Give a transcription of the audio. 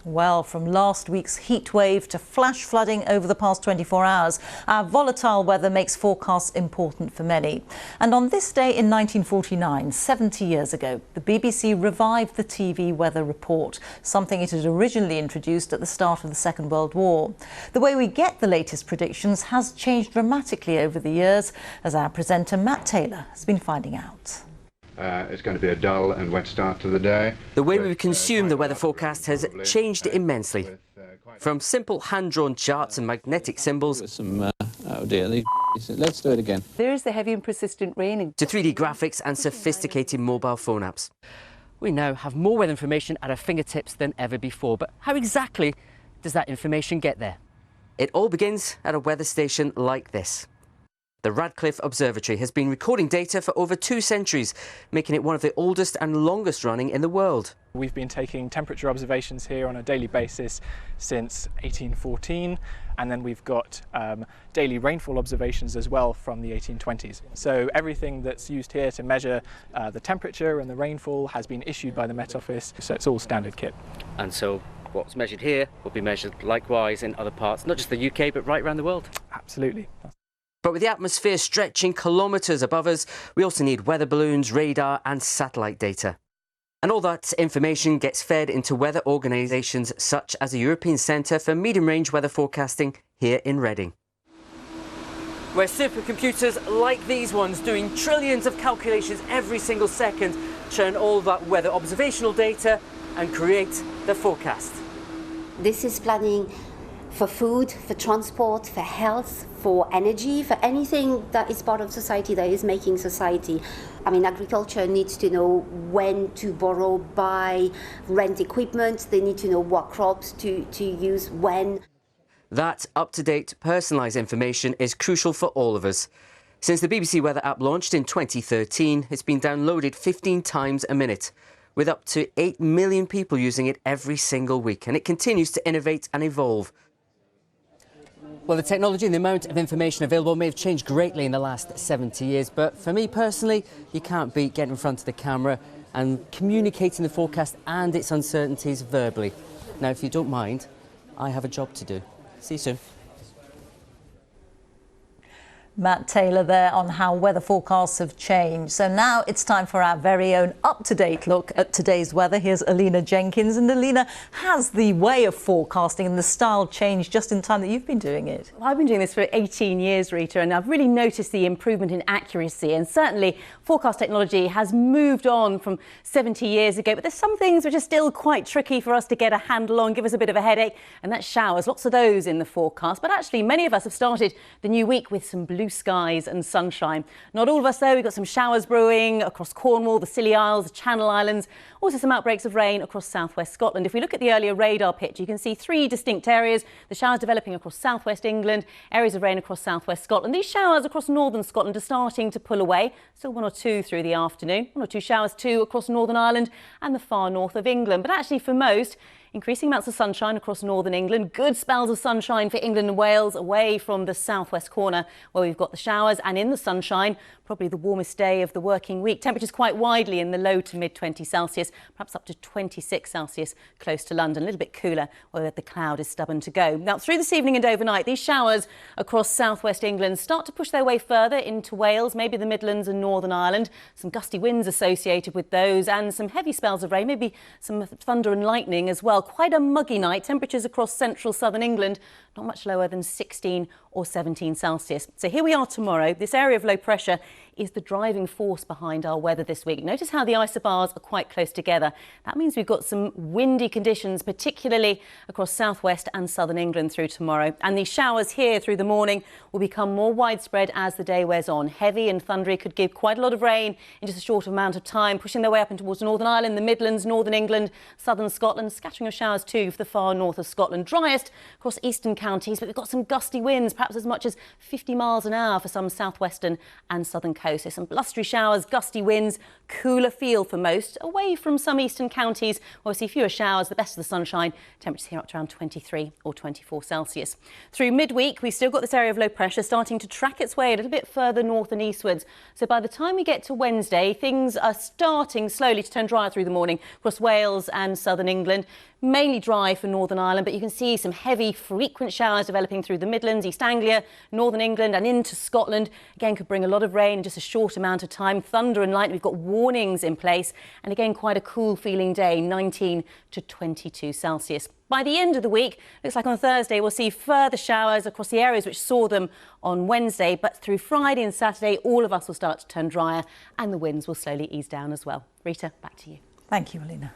Well, from last week's heat wave to flash flooding over the past 24 hours, our volatile weather makes forecasts important for many. And on this day in 1949, 70 years ago, the BBC revived the TV weather report, something it had originally introduced at the start of the Second World War. The way we get the latest predictions has changed dramatically over the years, as our presenter Matt Taylor has been finding out. It's going to be a dull and wet start to the day. The way we consume the weather forecast has changed immensely. From simple hand-drawn charts and magnetic symbols oh dear, let's do it again. There is the heavy and persistent rain. To 3D graphics and sophisticated mobile phone apps. We now have more weather information at our fingertips than ever before. But how exactly does that information get there? It all begins at a weather station like this. The Radcliffe Observatory has been recording data for over 2 centuries, making it one of the oldest and longest running in the world. We've been taking temperature observations here on a daily basis since 1814, and then we've got daily rainfall observations as well from the 1820s. So everything that's used here to measure the temperature and the rainfall has been issued by the Met Office, so it's all standard kit. And so what's measured here will be measured likewise in other parts, not just the UK, but right around the world. Absolutely. But with the atmosphere stretching kilometres above us, we also need weather balloons, radar and satellite data. And all that information gets fed into weather organisations such as the European Centre for Medium-Range Weather Forecasting here in Reading. Where supercomputers like these ones, doing trillions of calculations every single second, churn all that weather observational data and create the forecast. This is planning for food, for transport, for health, for energy, for anything that is part of society, that is making society. I mean, agriculture needs to know when to borrow, buy, rent equipment. They need to know what crops to use when. That up-to-date, personalised information is crucial for all of us. Since the BBC Weather app launched in 2013, it's been downloaded 15 times a minute, with up to 8 million people using it every single week, and it continues to innovate and evolve. Well, the technology and the amount of information available may have changed greatly in the last 70 years, but for me personally, you can't beat getting in front of the camera and communicating the forecast and its uncertainties verbally. Now, if you don't mind, I have a job to do. See you soon. Matt Taylor there on how weather forecasts have changed. So now it's time for our very own up-to-date look at today's weather. Here's Alina Jenkins. And Alina, has the way of forecasting and the style changed just in time that you've been doing it? Well, I've been doing this for 18 years, Rita, and I've really noticed the improvement in accuracy. And certainly forecast technology has moved on from 70 years ago. But there's some things which are still quite tricky for us to get a handle on, give us a bit of a headache. And that's showers, lots of those in the forecast. But actually, many of us have started the new week with some blue skies and sunshine. Not all of us though. We've got some showers brewing across Cornwall, the Scilly Isles, the Channel Islands, also some outbreaks of rain across southwest Scotland. If we look at the earlier radar picture, you can see 3 distinct areas. The showers developing across southwest England, areas of rain across southwest Scotland. These showers across northern Scotland are starting to pull away. Still 1 or 2 through the afternoon. 1 or 2 showers too across Northern Ireland and the far north of England. But actually for most, increasing amounts of sunshine across northern England, good spells of sunshine for England and Wales, away from the southwest corner where we've got the showers, and in the sunshine, probably the warmest day of the working week. Temperatures quite widely in the low to mid 20 Celsius, perhaps up to 26 Celsius close to London, a little bit cooler where the cloud is stubborn to go. Now through this evening and overnight, these showers across southwest England start to push their way further into Wales, maybe the Midlands and Northern Ireland. Some gusty winds associated with those and some heavy spells of rain, maybe some thunder and lightning as well. Quite a muggy night. Temperatures across central southern England not much lower than 16 or 17 Celsius. So here we are tomorrow. This area of low pressure is the driving force behind our weather this week. Notice how the isobars are quite close together. That means we've got some windy conditions, particularly across southwest and southern England through tomorrow. And these showers here through the morning will become more widespread as the day wears on. Heavy and thundery, could give quite a lot of rain in just a short amount of time, pushing their way up in towards Northern Ireland, the Midlands, Northern England, southern Scotland, scattering of showers too for the far north of Scotland. Driest across eastern counties, but we've got some gusty winds, perhaps as much as 50 miles an hour for some southwestern and southern coast. So some blustery showers, gusty winds, cooler feel for most, away from some eastern counties. Obviously fewer showers, the best of the sunshine. Temperatures here up to around 23 or 24 Celsius. Through midweek, we've still got this area of low pressure starting to track its way a little bit further north and eastwards. So by the time we get to Wednesday, things are starting slowly to turn drier through the morning across Wales and southern England. Mainly dry for Northern Ireland, but you can see some heavy, frequent showers developing through the Midlands, East Anglia, Northern England and into Scotland. Again, could bring a lot of rain in just a short amount of time. Thunder and lightning, we've got warnings in place. And again, quite a cool feeling day, 19 to 22 Celsius. By the end of the week, looks like on Thursday, we'll see further showers across the areas which saw them on Wednesday. But through Friday and Saturday, all of us will start to turn drier and the winds will slowly ease down as well. Rita, back to you. Thank you, Alina.